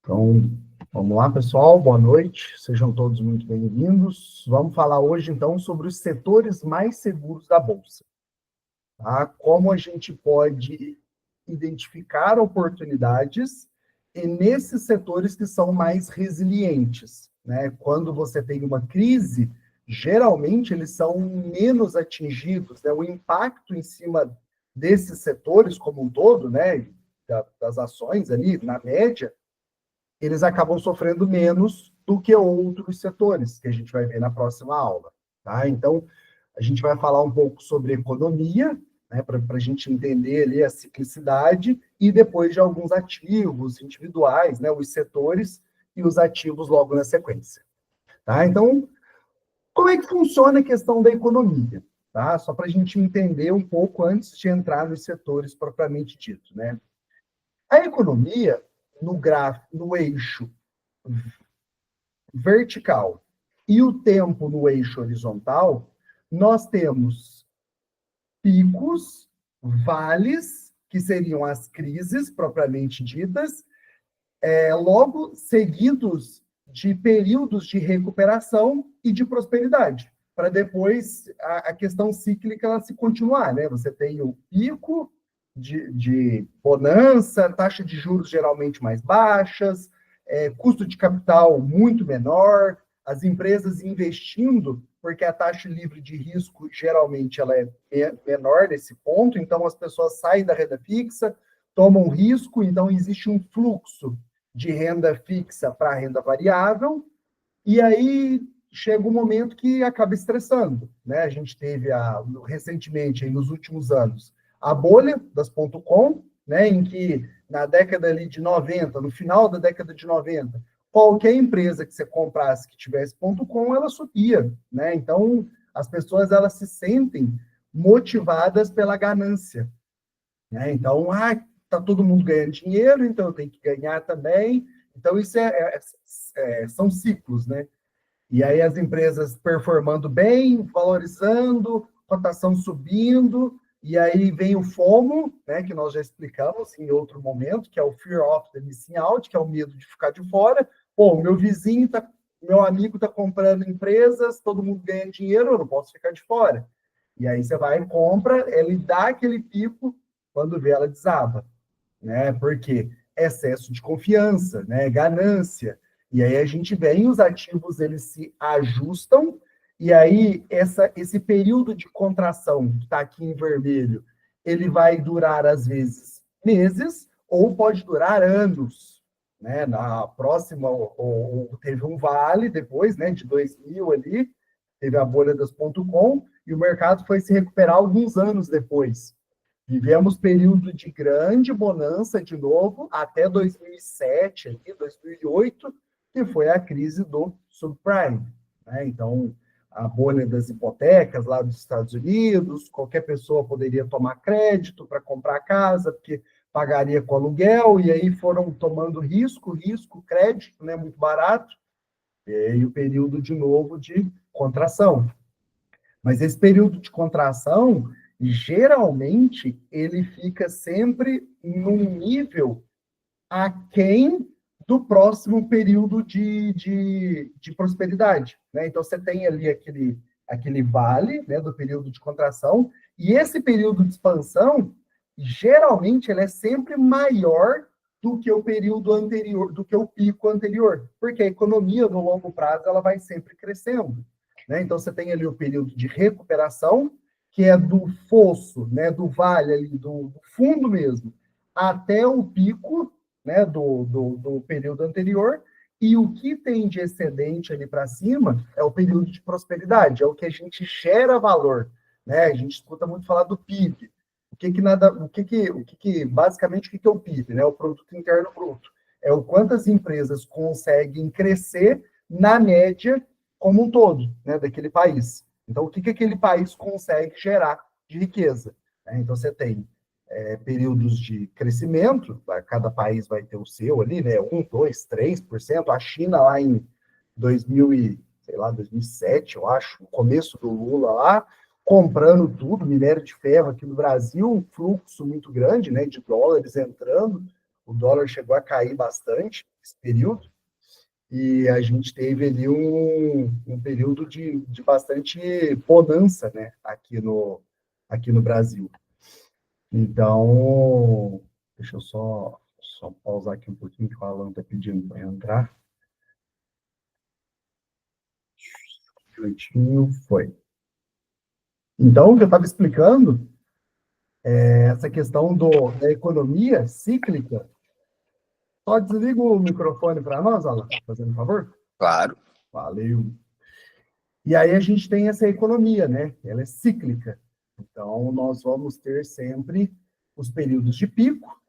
Então, vamos lá, pessoal, boa noite, sejam todos muito bem-vindos. Vamos falar hoje, então, sobre os setores mais seguros da Bolsa. Tá? Como a gente pode identificar oportunidades e nesses setores que são mais resilientes, né? Quando você tem uma crise, geralmente eles são menos atingidos, né? O impacto em cima desses setores como um todo, né? Das ações ali, na média, eles acabam sofrendo menos do que outros setores, que a gente vai ver na próxima aula. Tá? Então, a gente vai falar um pouco sobre economia, né, para a gente entender ali a ciclicidade, e depois de alguns ativos individuais, né, os setores e os ativos logo na sequência. Tá? Então, como é que funciona a questão da economia? Tá? Só para a gente entender um pouco antes de entrar nos setores propriamente dito. Né? A economia, no gráfico, no eixo vertical e o tempo no eixo horizontal, nós temos picos, vales, que seriam as crises propriamente ditas, logo seguidos de períodos de recuperação e de prosperidade, para depois a questão cíclica ela se continuar, né? Você tem o pico de bonança, taxa de juros geralmente mais baixas, custo de capital muito menor, as empresas investindo, porque a taxa livre de risco geralmente ela é menor nesse ponto, então as pessoas saem da renda fixa, tomam risco, então existe um fluxo de renda fixa para renda variável, e aí chega um momento que acaba estressando. Né? A gente teve recentemente, nos últimos anos, a bolha das .com, né, em que na década ali de 90, no final da década de 90, qualquer empresa que você comprasse que tivesse .com, ela subia. Né? Então, as pessoas elas se sentem motivadas pela ganância. Né? Então, tá todo mundo ganhando dinheiro, então eu tenho que ganhar também. Então, isso são ciclos, né? E aí as empresas performando bem, valorizando, cotação subindo, e aí vem o FOMO, né, que nós já explicamos em outro momento, que é o Fear of the Missing Out, que é o medo de ficar de fora. Pô, meu amigo está comprando empresas, todo mundo ganha dinheiro, eu não posso ficar de fora. E aí você vai e compra, ele dá aquele pico, quando vê ela desaba, né? Porque excesso de confiança, né? Ganância. E aí a gente vem, os ativos eles se ajustam, e aí esse período de contração, que está aqui em vermelho, ele vai durar, às vezes, meses, ou pode durar anos. Né? Na próxima, teve um vale depois, né, de 2000 ali, teve a bolha das .com, e o mercado foi se recuperar alguns anos depois. Vivemos período de grande bonança de novo, até 2007, ali, 2008, que foi a crise do subprime. Né? Então, a bolha das hipotecas lá dos Estados Unidos, qualquer pessoa poderia tomar crédito para comprar casa, porque pagaria com aluguel, e aí foram tomando risco, crédito, né, muito barato, e o período de novo de contração. Mas esse período de contração, geralmente, ele fica sempre num nível aquém do próximo período de prosperidade. Né? Então, você tem ali aquele vale, né, do período de contração, e esse período de expansão, geralmente, ele é sempre maior do que o período anterior, do que o pico anterior, porque a economia, no longo prazo, ela vai sempre crescendo. Né? Então, você tem ali o período de recuperação, que é do fosso, né, do vale, ali, do fundo mesmo, até o pico, né, do período anterior, e o que tem de excedente ali para cima é o período de prosperidade, é o que a gente gera valor. Né? A gente escuta muito falar do PIB. Basicamente, o que é o PIB? Né? O Produto Interno Bruto. É o quanto as empresas conseguem crescer na média como um todo, né, daquele país. Então, o que aquele país consegue gerar de riqueza? Então, você tem períodos de crescimento, cada país vai ter o seu ali, né, 1, 2, 3%. A China lá em 2007, eu acho, no começo do Lula lá, comprando tudo, minério de ferro aqui no Brasil, um fluxo muito grande, né, de dólares entrando, O dólar chegou a cair bastante nesse período, e a gente teve ali um período de bastante bonança, né, aqui no Brasil. Então, deixa eu só pausar aqui um pouquinho, que o Alan está pedindo para entrar. Um minutinho, foi. Então, o que eu estava explicando é essa questão da economia cíclica. Só desliga o microfone para nós, Alan, fazendo um favor. Claro. Valeu. E aí a gente tem essa economia, né? Ela é cíclica. Então, nós vamos ter sempre os períodos de pico,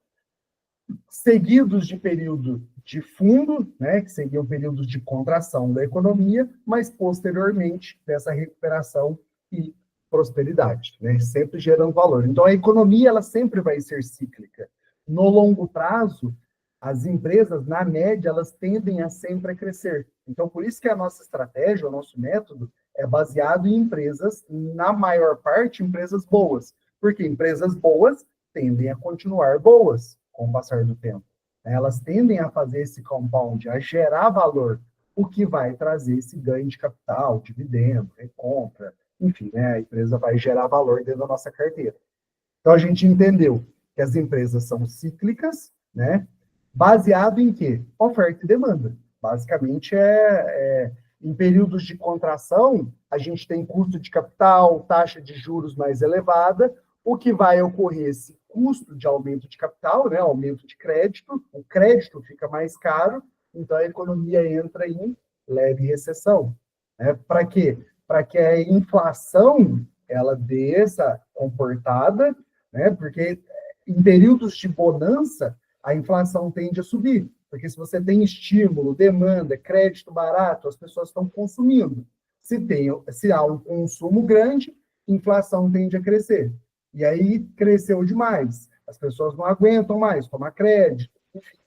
seguidos de período de fundo, né, que seriam períodos de contração da economia, mas posteriormente dessa recuperação e prosperidade, né, sempre gerando valor. Então a economia ela sempre vai ser cíclica. No longo prazo, as empresas na média elas tendem a sempre a crescer. Então por isso que a nossa estratégia, o nosso método é baseado em empresas, na maior parte empresas boas, porque empresas boas tendem a continuar boas com o passar do tempo. Elas tendem a fazer esse compound, a gerar valor, o que vai trazer esse ganho de capital, dividendo, recompra, enfim, né, a empresa vai gerar valor dentro da nossa carteira. Então, a gente entendeu que as empresas são cíclicas, né, baseado em quê? Oferta e demanda. Basicamente, em períodos de contração, a gente tem custo de capital, taxa de juros mais elevada, o que vai ocorrer esse custo de aumento de capital, né, aumento de crédito, o crédito fica mais caro, então a economia entra em leve recessão. Né? Para quê? Para que a inflação ela dê essa comportada, né? Porque em períodos de bonança, a inflação tende a subir, porque se você tem estímulo, demanda, crédito barato, as pessoas estão consumindo. Se há um consumo grande, inflação tende a crescer. E aí cresceu demais. As pessoas não aguentam mais tomar crédito. Enfim,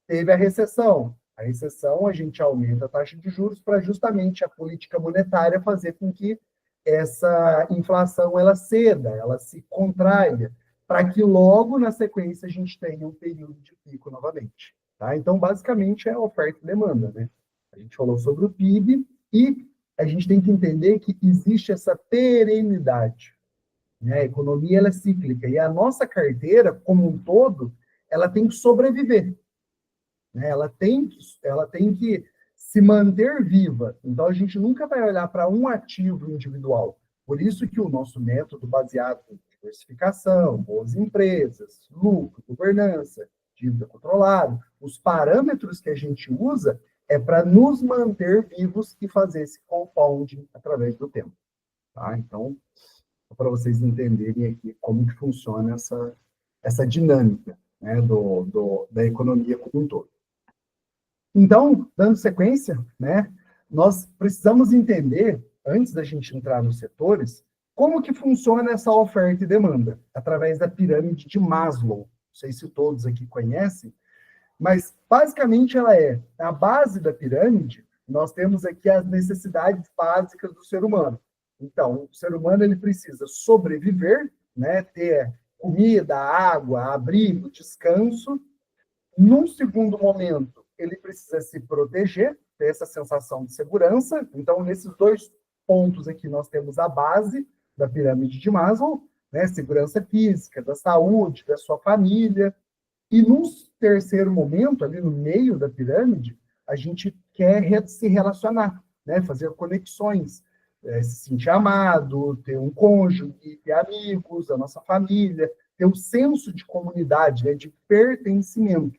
teve a recessão. A recessão, a gente aumenta a taxa de juros para justamente a política monetária fazer com que essa inflação ela ceda, ela se contraia, para que logo na sequência a gente tenha um período de pico novamente. Tá? Então, basicamente, é oferta e demanda. Né? A gente falou sobre o PIB e a gente tem que entender que existe essa perenidade. Né? A economia ela é cíclica e a nossa carteira, como um todo, ela tem que sobreviver. Né? Ela tem que se manter viva. Então, a gente nunca vai olhar para um ativo individual. Por isso que o nosso método baseado em diversificação, boas empresas, lucro, governança, dívida controlada, os parâmetros que a gente usa é para nos manter vivos e fazer esse compounding através do tempo. Tá? Então, para vocês entenderem aqui como que funciona essa dinâmica, né, da economia como um todo. Então, dando sequência, né, nós precisamos entender, antes da gente entrar nos setores, como que funciona essa oferta e demanda, através da pirâmide de Maslow. Não sei se todos aqui conhecem, mas basicamente ela é a base da pirâmide. Nós temos aqui as necessidades básicas do ser humano. Então, o ser humano ele precisa sobreviver, né, ter comida, água, abrigo, descanso. Num segundo momento, ele precisa se proteger, ter essa sensação de segurança. Então, nesses dois pontos aqui, nós temos a base da pirâmide de Maslow, né, segurança física, da saúde, da sua família. E num terceiro momento, ali no meio da pirâmide, a gente quer se relacionar, né, fazer conexões, se sentir amado, ter um cônjuge, ter amigos, a nossa família, ter um senso de comunidade, né, de pertencimento.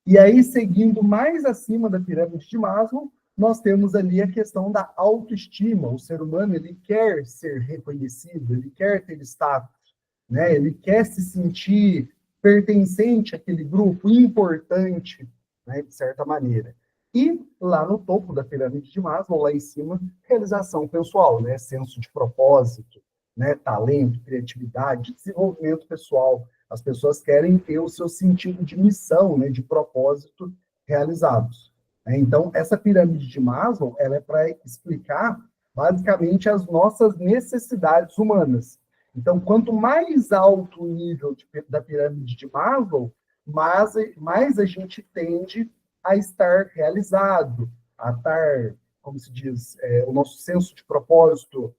E aí, seguindo mais acima da pirâmide de Maslow, nós temos ali a questão da autoestima. O ser humano ele quer ser reconhecido, ele quer ter status, né? Ele quer se sentir pertencente àquele grupo, importante, né, de certa maneira. E lá no topo da pirâmide de Maslow, lá em cima, realização pessoal, né, senso de propósito, né, talento, criatividade, desenvolvimento pessoal. As pessoas querem ter o seu sentido de missão, né, de propósito realizados. Então, essa pirâmide de Maslow, ela é para explicar basicamente as nossas necessidades humanas. Então, quanto mais alto o nível da pirâmide de Maslow, mas mais a gente tende a estar realizado, a estar, como se diz, o nosso senso de propósito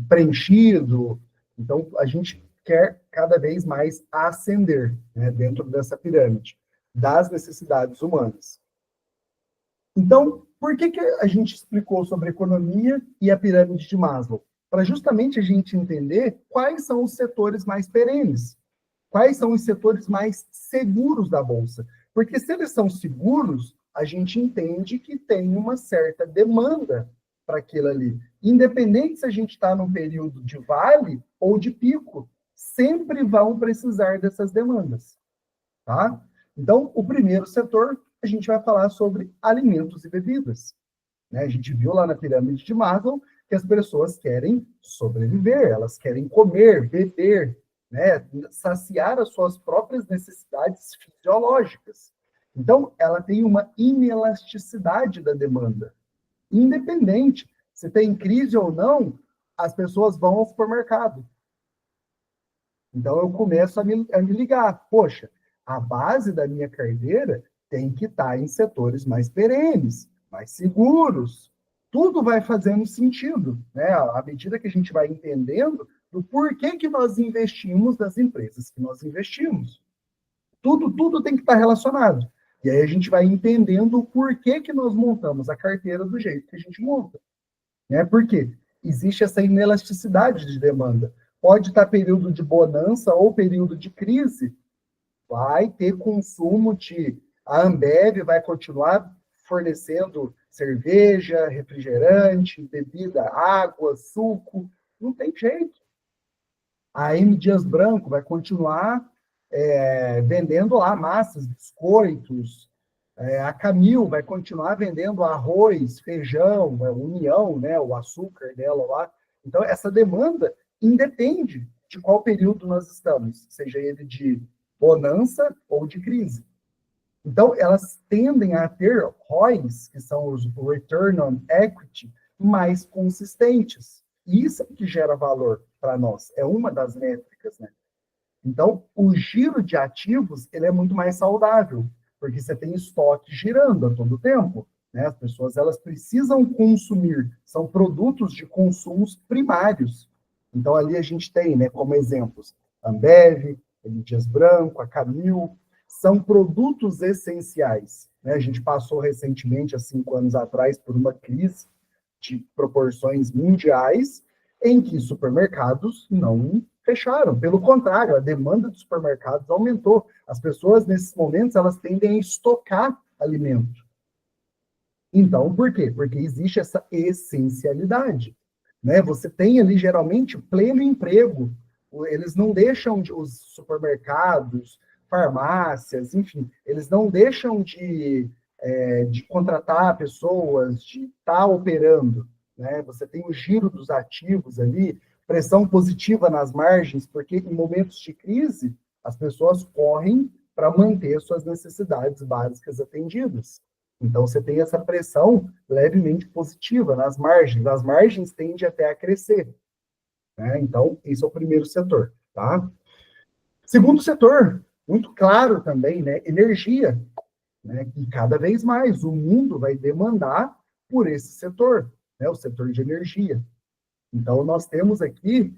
preenchido. Então, a gente quer cada vez mais ascender, né, dentro dessa pirâmide das necessidades humanas. Então, por que a gente explicou sobre a economia e a pirâmide de Maslow? Para justamente a gente entender quais são os setores mais perenes, quais são os setores mais seguros da Bolsa. Porque se eles são seguros, a gente entende que tem uma certa demanda para aquilo ali. Independente se a gente está num período de vale ou de pico, sempre vão precisar dessas demandas. Tá? Então, o primeiro setor, a gente vai falar sobre alimentos e bebidas. Né? A gente viu lá na pirâmide de Maslow que as pessoas querem sobreviver, elas querem comer, beber, né? Saciar as suas próprias necessidades fisiológicas. Então, ela tem uma inelasticidade da demanda. Independente se tem crise ou não, as pessoas vão ao supermercado. Então, eu começo a me ligar. Poxa, a base da minha carteira tem que estar em setores mais perenes, mais seguros. Tudo vai fazendo sentido, né? À medida que a gente vai entendendo do porquê que nós investimos nas empresas que nós investimos. Tudo tem que estar relacionado. E aí a gente vai entendendo o porquê que nós montamos a carteira do jeito que a gente monta. Né? Por quê? Existe essa inelasticidade de demanda. Pode estar período de bonança ou período de crise, vai ter consumo de... A Ambev vai continuar fornecendo cerveja, refrigerante, bebida, água, suco, não tem jeito. A M. Dias Branco vai continuar vendendo lá massas, biscoitos, a Camil vai continuar vendendo arroz, feijão, União, né, o açúcar dela lá. Então, essa demanda independe de qual período nós estamos, seja ele de bonança ou de crise. Então, elas tendem a ter ROIs, que são os Return on Equity, mais consistentes. E isso é o que gera valor para nós. É uma das métricas, né? Então, o giro de ativos, ele é muito mais saudável, porque você tem estoque girando a todo tempo, né? As pessoas, elas precisam consumir, são produtos de consumos primários. Então, ali a gente tem, né, como exemplos, Ambev, M. Dias Branco, a Camil, são produtos essenciais, né? A gente passou recentemente, há 5 anos atrás, por uma crise de proporções mundiais, em que supermercados não fecharam. Pelo contrário, a demanda dos supermercados aumentou. As pessoas, nesses momentos, elas tendem a estocar alimento. Então, por quê? Porque existe essa essencialidade. Né? Você tem ali, geralmente, pleno emprego. Eles não deixam os supermercados, farmácias, enfim, eles não deixam de contratar pessoas, de estar operando. Né? Você tem o giro dos ativos ali, pressão positiva nas margens, porque em momentos de crise, as pessoas correm para manter suas necessidades básicas atendidas. Então, você tem essa pressão levemente positiva nas margens. As margens tendem até a crescer. Né? Então, esse é o primeiro setor. Tá? Segundo setor, muito claro também, né? Energia. Né? E cada vez mais o mundo vai demandar por esse setor, né? O setor de energia. Então, nós temos aqui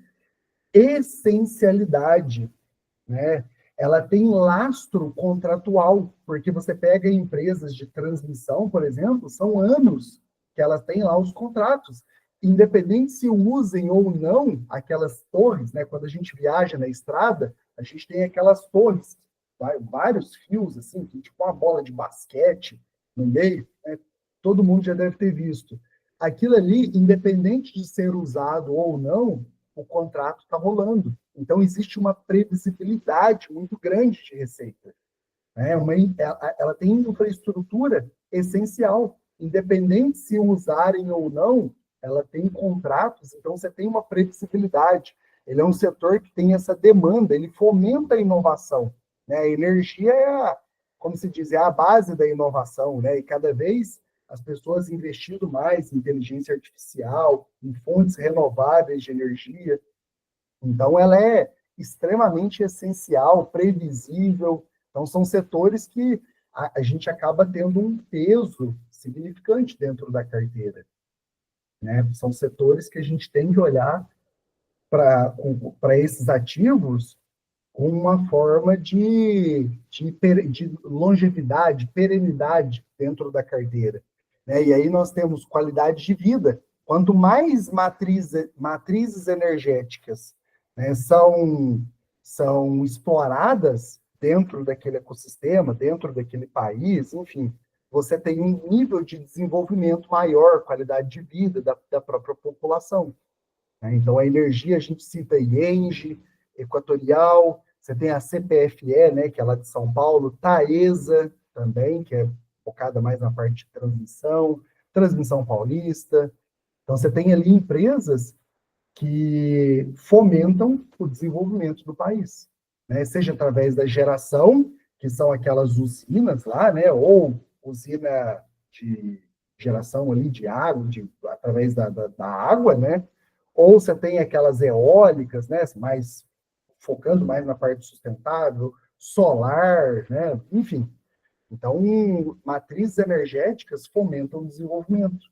essencialidade, né? Ela tem lastro contratual, porque você pega empresas de transmissão, por exemplo, são anos que elas têm lá os contratos, independente se usem ou não aquelas torres, né? Quando a gente viaja na estrada, a gente tem aquelas torres, vários fios, assim, tipo uma bola de basquete no meio, né? Todo mundo já deve ter visto. Aquilo ali, independente de ser usado ou não, o contrato está rolando. Então, existe uma previsibilidade muito grande de receita. Né? Ela tem infraestrutura essencial, independente se usarem ou não, ela tem contratos, então você tem uma previsibilidade. Ele é um setor que tem essa demanda, ele fomenta a inovação. Né? A energia como se diz, é a base da inovação, né? E cada vez as pessoas investindo mais em inteligência artificial, em fontes renováveis de energia. Então, ela é extremamente essencial, previsível. Então, são setores que a gente acaba tendo um peso significante dentro da carteira, né? São setores que a gente tem que olhar para esses ativos com uma forma de longevidade, perenidade dentro da carteira, né? E aí nós temos qualidade de vida. Quanto mais matrizes energéticas, né, são exploradas dentro daquele ecossistema, dentro daquele país, enfim, você tem um nível de desenvolvimento maior, qualidade de vida da própria população, né? Então, a energia, a gente cita a IENGE, Equatorial, você tem a CPFE, né, que é lá de São Paulo, Taesa também, que é focada mais na parte de transmissão paulista. Então, você tem ali empresas que fomentam o desenvolvimento do país, né? Seja através da geração, que são aquelas usinas lá, né? Ou usina de geração ali de água, através da água, né? Ou você tem aquelas eólicas, né? Focando mais na parte sustentável, solar, né? Enfim. Então, matrizes energéticas fomentam o desenvolvimento,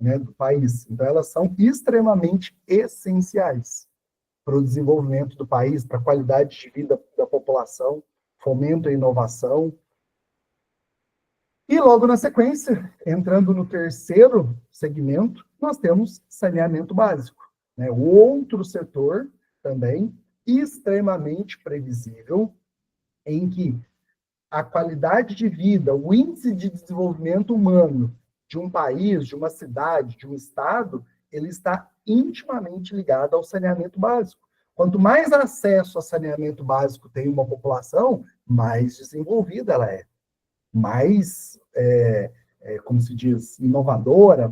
né, do país. Então, elas são extremamente essenciais para o desenvolvimento do país, para a qualidade de vida da população, fomento à inovação. E logo na sequência, entrando no terceiro segmento, nós temos saneamento básico, né? O outro setor também extremamente previsível, em que a qualidade de vida, o índice de desenvolvimento humano de um país, de uma cidade, de um estado, ele está intimamente ligado ao saneamento básico. Quanto mais acesso a saneamento básico tem uma população, mais desenvolvida ela é, mais, como se diz, inovadora,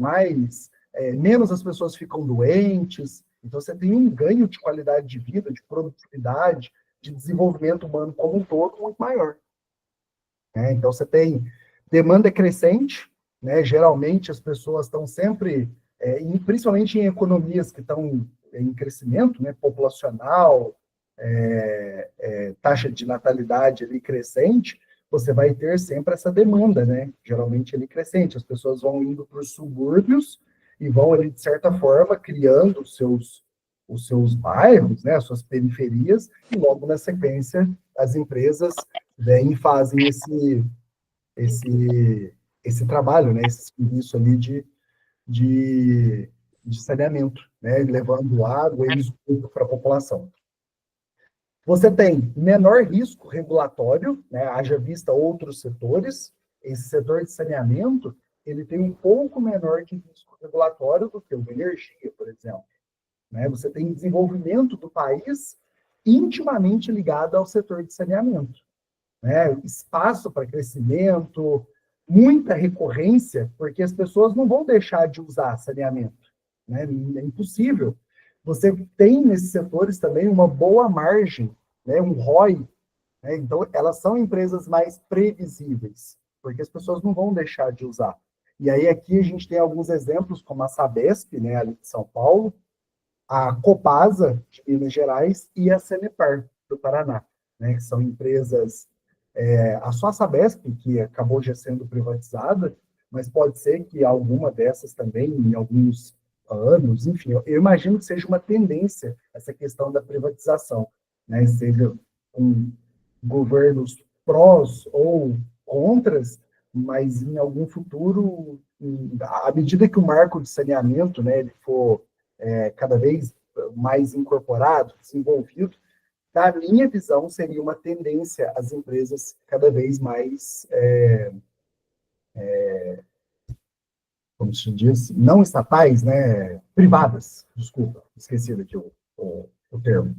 menos as pessoas ficam doentes. Então, você tem um ganho de qualidade de vida, de produtividade, de desenvolvimento humano como um todo muito maior, né? Então, você tem demanda crescente, né? Geralmente, as pessoas estão sempre, principalmente em economias que estão em crescimento, né? Populacional, taxa de natalidade ali crescente, você vai ter sempre essa demanda, né? Geralmente ali crescente. As pessoas vão indo para os subúrbios e vão ali, de certa forma, criando os seus bairros, né? As suas periferias, e logo na sequência, as empresas vêm e fazem esse trabalho, né? Esse serviço ali de, de saneamento, né? Levando água e esgoto para a população. Você tem menor risco regulatório, né? Haja vista outros setores. Esse setor de saneamento, ele tem um pouco menor de risco regulatório do que uma energia, por exemplo, né? Você tem desenvolvimento do país intimamente ligado ao setor de saneamento, né? Espaço para crescimento, muita recorrência, porque as pessoas não vão deixar de usar saneamento, né? É impossível. Você tem nesses setores também uma boa margem, né? Um ROI, né? Então, elas são empresas mais previsíveis, porque as pessoas não vão deixar de usar. E aí aqui a gente tem alguns exemplos, como a Sabesp, né, ali de São Paulo, a Copasa, de Minas Gerais, e a Sanepar, do Paraná, né, que são empresas, a só a Sabesp, que acabou já sendo privatizada, mas pode ser que alguma dessas também, em alguns anos, enfim, eu imagino que seja uma tendência essa questão da privatização, né, seja com governos prós ou contras, mas em algum futuro, à medida que o marco de saneamento, né, ele for cada vez mais incorporado, desenvolvido, na minha visão, seria uma tendência as empresas cada vez mais, como se diz, não estatais, né, privadas, desculpa, esqueci aqui o termo.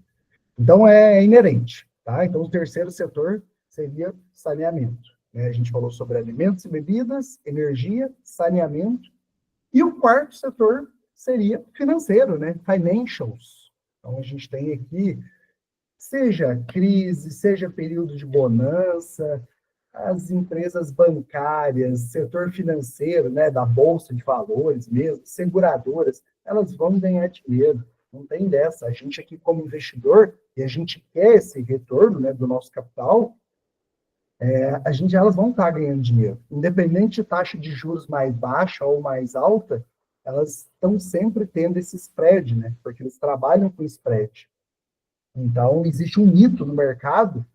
Então, é inerente, tá? Então, o terceiro setor seria saneamento, né? A gente falou sobre alimentos e bebidas, energia, saneamento, e o quarto setor seria financeiro, né? Financials. Então, a gente tem aqui, seja crise, seja período de bonança, as empresas bancárias, setor financeiro, né, da bolsa de valores mesmo, seguradoras, elas vão ganhar dinheiro. Não tem dessa. A gente aqui, como investidor, e a gente quer esse retorno, né, do nosso capital, elas vão estar ganhando dinheiro. Independente de taxa de juros mais baixa ou mais alta, elas estão sempre tendo esse spread, né? Porque eles trabalham com spread. Então, existe um mito no mercado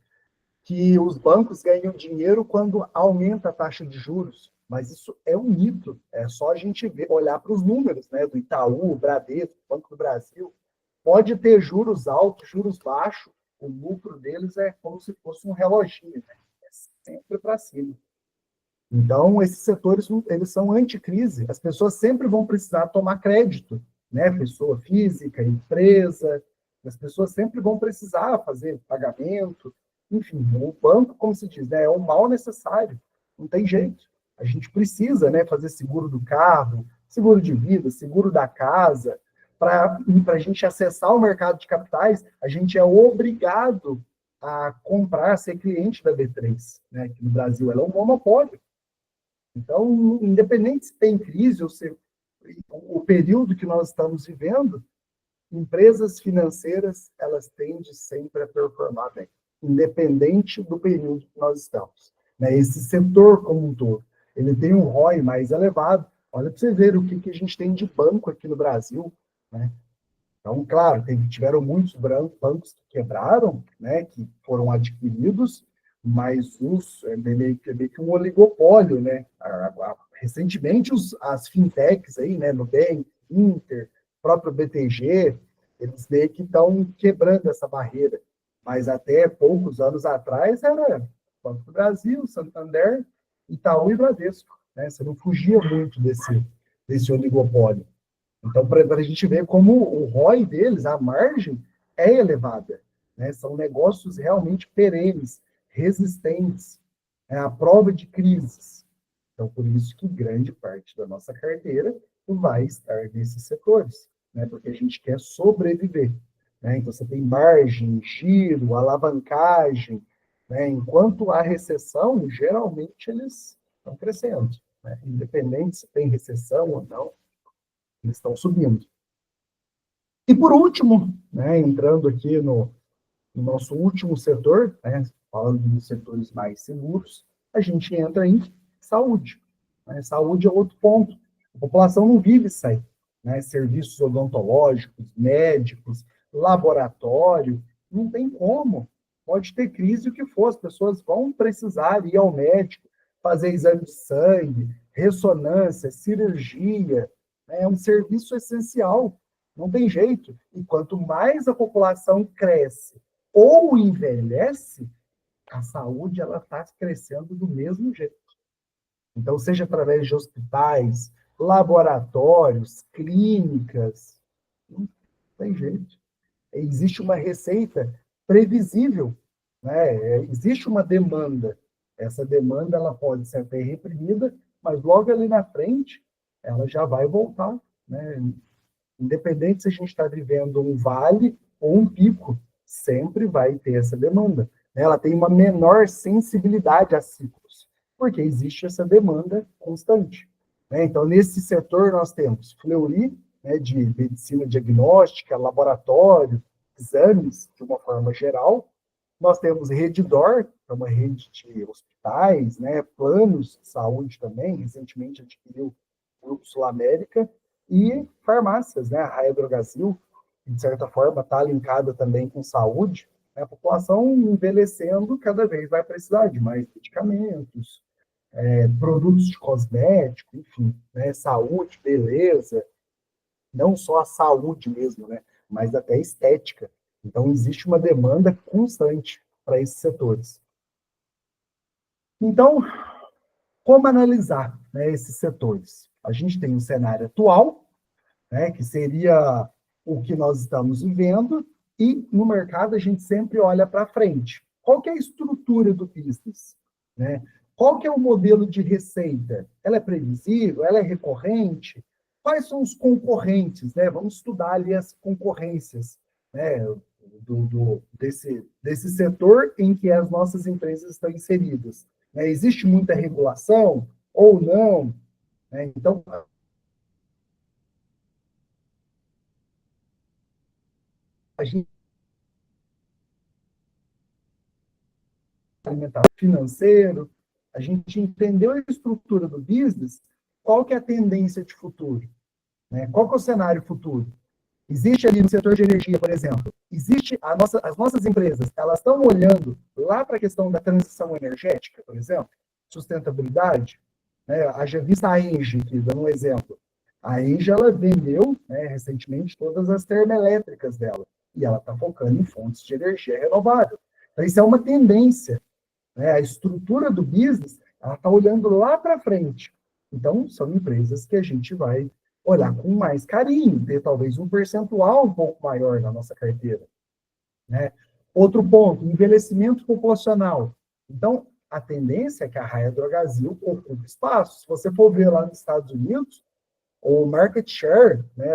que os bancos ganham dinheiro quando aumenta a taxa de juros. Mas isso é um mito. É só a gente olhar para os números, né? Do Itaú, Bradesco, Banco do Brasil. Pode ter juros altos, juros baixos, o lucro deles é como se fosse um reloginho, né? É sempre para cima. Então, esses setores, eles são anticrise. As pessoas sempre vão precisar tomar crédito, né? Pessoa física, empresa, as pessoas sempre vão precisar fazer pagamento. Enfim, o banco, como se diz, né, é um mal necessário. Não tem jeito. A gente precisa, né, fazer seguro do carro, seguro de vida, seguro da casa. Para a gente acessar o mercado de capitais, a gente é obrigado a comprar, ser cliente da B3, né? Aqui no Brasil, ela é um monopólio. Então, independente se tem crise ou se o período que nós estamos vivendo, empresas financeiras, elas tendem sempre a performar bem, independente do período que nós estamos. Né? Esse setor como um todo, ele tem um ROI mais elevado. Olha para você ver o que a gente tem de banco aqui no Brasil. Né? Então, claro, tiveram muitos bancos que quebraram, né, que foram adquiridos, mas meio que um oligopólio, né? Recentemente, as fintechs aí, né, Nubank, Inter, próprio BTG, eles meio que estão quebrando essa barreira. Mas até poucos anos atrás era Banco do Brasil, Santander, Itaú e Bradesco. Né? Você não fugia muito desse oligopólio. Então, para a gente ver como o ROI deles, a margem, é elevada. Né? São negócios realmente perenes, resistentes, à prova de crises. Então, por isso que grande parte da nossa carteira vai estar nesses setores, né? Porque a gente quer sobreviver. Né? Então, você tem margem, giro, alavancagem. Né? Enquanto há recessão, geralmente eles estão crescendo. Né? Independente se tem recessão ou não, eles estão subindo. E por último, né, entrando aqui no nosso último setor, né, falando dos setores mais seguros, a gente entra em saúde. Né? Saúde é outro ponto. A população não vive sem, né? Serviços odontológicos, médicos, laboratório, não tem como. Pode ter crise o que for, as pessoas vão precisar ir ao médico, fazer exame de sangue, ressonância, cirurgia. Né? É um serviço essencial, não tem jeito. E quanto mais a população cresce ou envelhece, a saúde ela está crescendo do mesmo jeito. Então, seja através de hospitais, laboratórios, clínicas, não tem jeito. Existe uma receita previsível, né? Existe uma demanda. Essa demanda ela pode ser até reprimida, mas logo ali na frente ela já vai voltar, né? Independente se a gente está vivendo um vale ou um pico, sempre vai ter essa demanda. Ela tem uma menor sensibilidade a ciclos, porque existe essa demanda constante. Então, nesse setor, nós temos Fleury, de medicina diagnóstica, laboratório, exames, de uma forma geral. Nós temos Redditor, que é uma rede de hospitais, planos de saúde também, recentemente adquiriu o Grupo Sul América, e farmácias, a Raia Drogasil, que de certa forma está linkada também com saúde. A população envelhecendo cada vez vai precisar de mais medicamentos, produtos de cosmético, enfim, saúde, beleza, não só a saúde mesmo, mas até estética. Então, existe uma demanda constante para esses setores. Então, como analisar esses setores? A gente tem um cenário atual, que seria o que nós estamos vivendo, e no mercado a gente sempre olha para frente. Qual que é a estrutura do business? Qual que é o modelo de receita? Ela é previsível? Ela é recorrente? Quais são os concorrentes? Vamos estudar ali as concorrências desse setor em que as nossas empresas estão inseridas. Existe muita regulação ou não? Então, a gente alimentar financeiro, a gente entendeu a estrutura do business, qual que é a tendência de futuro? Né? Qual que é o cenário futuro? Existe ali no setor de energia, por exemplo, existe as nossas empresas, elas estão olhando lá para a questão da transição energética, por exemplo, sustentabilidade, né? Haja vista a Engie, aqui, dando um exemplo. A Engie, ela vendeu, né, recentemente todas as termoelétricas dela, e ela está focando em fontes de energia renovável. Então, isso é uma tendência, né? A estrutura do business, ela está olhando lá para frente. Então, são empresas que a gente vai olhar com mais carinho, ter talvez um percentual um pouco maior na nossa carteira, né? Outro ponto, envelhecimento populacional. Então, a tendência é que a Raia Drogasil ocupe espaço. Se você for ver lá nos Estados Unidos, o market share, né,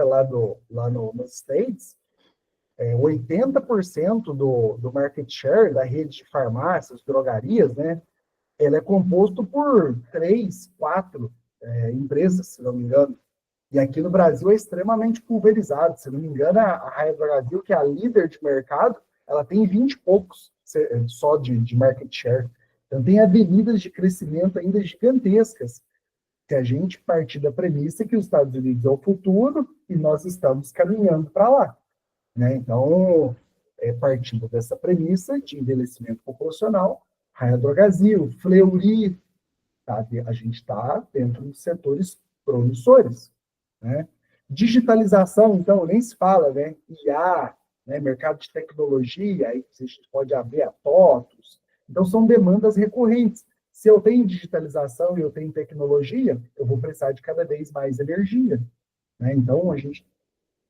nos States, 80% do market share da rede de farmácias, drogarias, né, ele é composto por 3, 4 empresas, se não me engano. E aqui no Brasil é extremamente pulverizado. Se não me engano, a Raia Brasil, que é a líder de mercado, ela tem 20 e poucos só de market share. Então, tem avenidas de crescimento ainda gigantescas, se a gente partir da premissa que os Estados Unidos é o futuro e nós estamos caminhando para lá. Né? Então, partindo dessa premissa de envelhecimento populacional, Raia Drogasil, Fleury, sabe? A gente está dentro de setores promissores. Né? Digitalização, então, nem se fala, né? IA, né? Mercado de tecnologia, aí a gente pode abrir a TOTOS. Então, são demandas recorrentes. Se eu tenho digitalização e eu tenho tecnologia, eu vou precisar de cada vez mais energia. Né? Então, a gente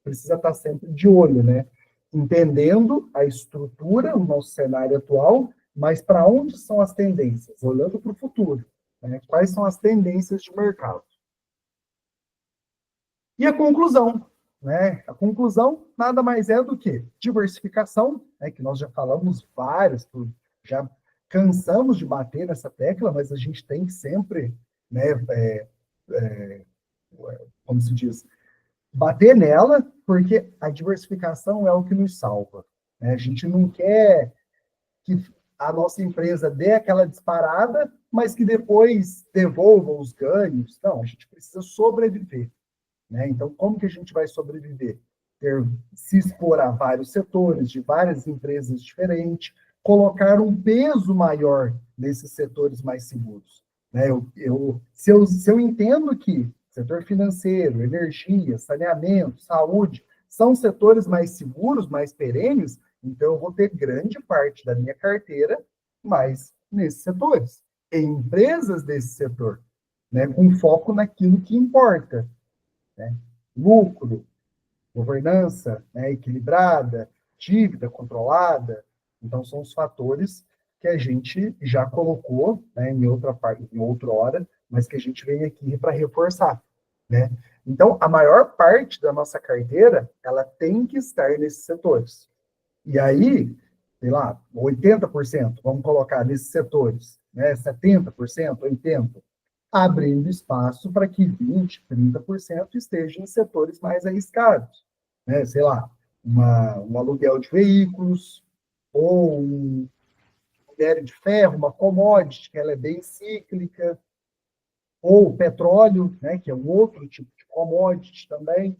precisa estar sempre de olho, né? Entendendo a estrutura, o nosso cenário atual, mas para onde são as tendências? Olhando para o futuro. Né? Quais são as tendências de mercado? E a conclusão, né? A conclusão nada mais é do que diversificação, né? Que nós já falamos várias, já cansamos de bater nessa tecla, mas a gente tem que sempre, né, como se diz, bater nela, porque a diversificação é o que nos salva. Né? A gente não quer que a nossa empresa dê aquela disparada, mas que depois devolva os ganhos. Não, a gente precisa sobreviver. Né? Então, como que a gente vai sobreviver? Se expor a vários setores, de várias empresas diferentes, colocar um peso maior nesses setores mais seguros. Né? Se eu entendo que setor financeiro, energia, saneamento, saúde, são setores mais seguros, mais perenes, então eu vou ter grande parte da minha carteira mais nesses setores, em empresas desse setor, né? Com foco naquilo que importa, né? Lucro, governança, né, equilibrada, dívida controlada. Então, são os fatores que a gente já colocou, né, em outra parte, em outra hora, mas que a gente vem aqui para reforçar. Né? Então, a maior parte da nossa carteira, ela tem que estar nesses setores. E aí, sei lá, 80%, vamos colocar nesses setores, né, 70%, 80%, abrindo espaço para que 20%, 30% estejam em setores mais arriscados. Né? Sei lá, um aluguel de veículos, ou um minério de ferro, uma commodity, que ela é bem cíclica, ou petróleo, né, que é um outro tipo de commodity também.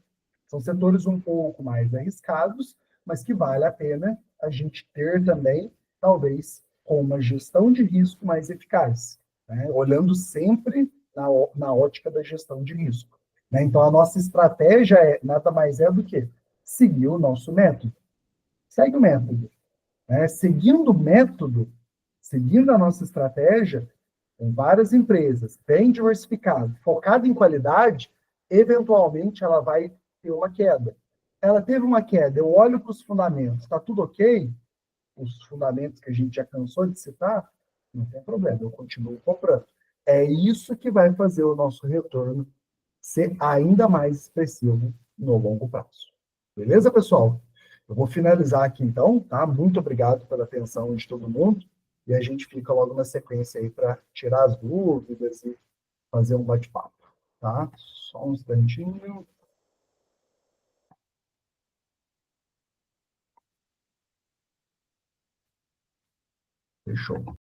São setores um pouco mais arriscados, mas que vale a pena a gente ter também, talvez, com uma gestão de risco mais eficaz, né? Olhando sempre na ótica da gestão de risco. Né? Então, a nossa estratégia nada mais é do que seguir o nosso método. Segue o método. Né? Seguindo o método, seguindo a nossa estratégia, com várias empresas, bem diversificado, focado em qualidade, eventualmente ela vai ter uma queda. Ela teve uma queda, eu olho para os fundamentos, está tudo ok? Os fundamentos que a gente já cansou de citar, não tem problema, eu continuo comprando. É isso que vai fazer o nosso retorno ser ainda mais expressivo no longo prazo. Beleza, pessoal? Eu vou finalizar aqui então, tá? Muito obrigado pela atenção de todo mundo. E a gente fica logo na sequência aí para tirar as dúvidas e fazer um bate-papo, tá? Só um instantinho. Fechou.